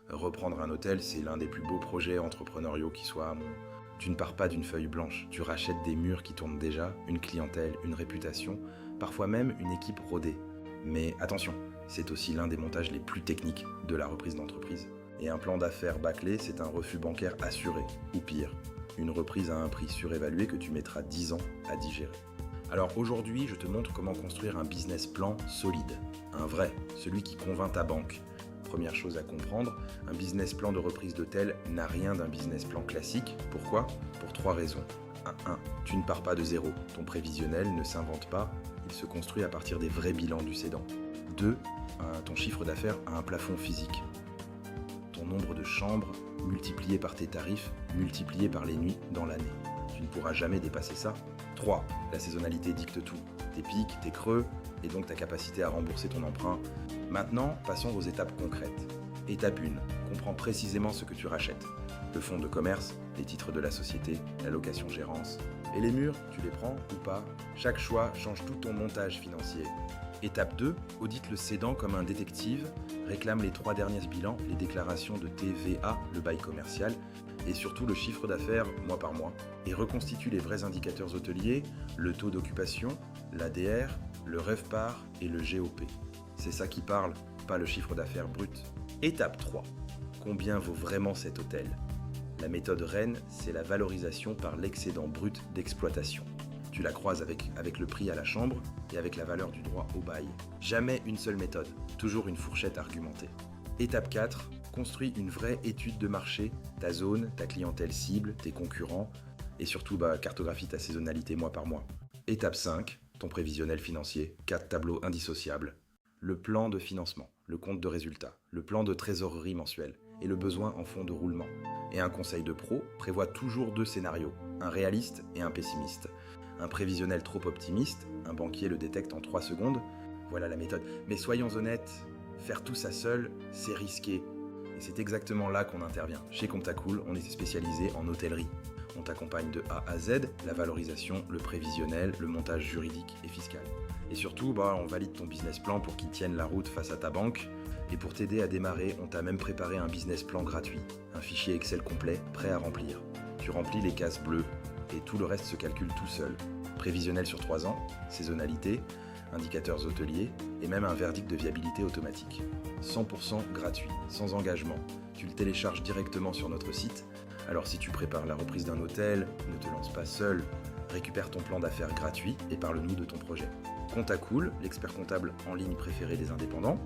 Reprendre un hôtel, c'est l'un des plus beaux projets entrepreneuriaux qui soient à mon... Tu ne pars pas d'une feuille blanche, tu rachètes des murs qui tournent déjà, une clientèle, une réputation, parfois même une équipe rodée. Mais attention, c'est aussi l'un des montages les plus techniques de la reprise d'entreprise. Et un plan d'affaires bâclé, c'est un refus bancaire assuré, ou pire, une reprise à un prix surévalué que tu mettras 10 ans à digérer. Alors aujourd'hui, je te montre comment construire un business plan solide, un vrai, celui qui convainc ta banque. Première chose à comprendre, un business plan de reprise d'hôtel n'a rien d'un business plan classique. Pourquoi ? Pour 3 raisons. 1. Tu ne pars pas de zéro. Ton prévisionnel ne s'invente pas, il se construit à partir des vrais bilans du cédant. 2. Ton chiffre d'affaires a un plafond physique. Ton nombre de chambres multiplié par tes tarifs, multiplié par les nuits dans l'année. Tu ne pourras jamais dépasser ça. 3. La saisonnalité dicte tout. Tes pics, tes creux, et donc ta capacité à rembourser ton emprunt. Maintenant, passons aux étapes concrètes. Étape 1. Comprends précisément ce que tu rachètes. Le fonds de commerce, les titres de la société, la location-gérance. Et les murs, tu les prends ou pas ? Chaque choix change tout ton montage financier. Étape 2. Audite le cédant comme un détective, réclame les 3 derniers bilans, les déclarations de TVA, le bail commercial, et surtout le chiffre d'affaires mois par mois. Et reconstitue les vrais indicateurs hôteliers, le taux d'occupation, l'ADR, le RevPAR et le GOP. C'est ça qui parle, pas le chiffre d'affaires brut. Étape 3. Combien vaut vraiment cet hôtel ? La méthode Rennes, c'est la valorisation par l'excédent brut d'exploitation. Tu la croises avec le prix à la chambre et avec la valeur du droit au bail. Jamais une seule méthode, toujours une fourchette argumentée. Étape 4. Construis une vraie étude de marché, ta zone, ta clientèle cible, tes concurrents, et surtout cartographie ta saisonnalité mois par mois. Étape 5. Ton prévisionnel financier, 4 tableaux indissociables. Le plan de financement, le compte de résultat, le plan de trésorerie mensuel et le besoin en fonds de roulement. Et un conseil de pro prévoit toujours 2 scénarios, un réaliste et un pessimiste. Un prévisionnel trop optimiste, un banquier le détecte en 3 secondes, voilà la méthode. Mais soyons honnêtes, faire tout ça seul, c'est risqué. Et c'est exactement là qu'on intervient. Chez Comptacool, on est spécialisé en hôtellerie. On t'accompagne de A à Z, la valorisation, le prévisionnel, le montage juridique et fiscal. Et surtout, on valide ton business plan pour qu'il tienne la route face à ta banque. Et pour t'aider à démarrer, on t'a même préparé un business plan gratuit, un fichier Excel complet, prêt à remplir. Tu remplis les cases bleues et tout le reste se calcule tout seul. Prévisionnel sur 3 ans, saisonnalité, indicateurs hôteliers et même un verdict de viabilité automatique. 100% gratuit, sans engagement. Tu le télécharges directement sur notre site. Alors si tu prépares la reprise d'un hôtel, ne te lance pas seul. Récupère ton plan d'affaires gratuit et parle-nous de ton projet. Comptacool, l'expert comptable en ligne préféré des indépendants.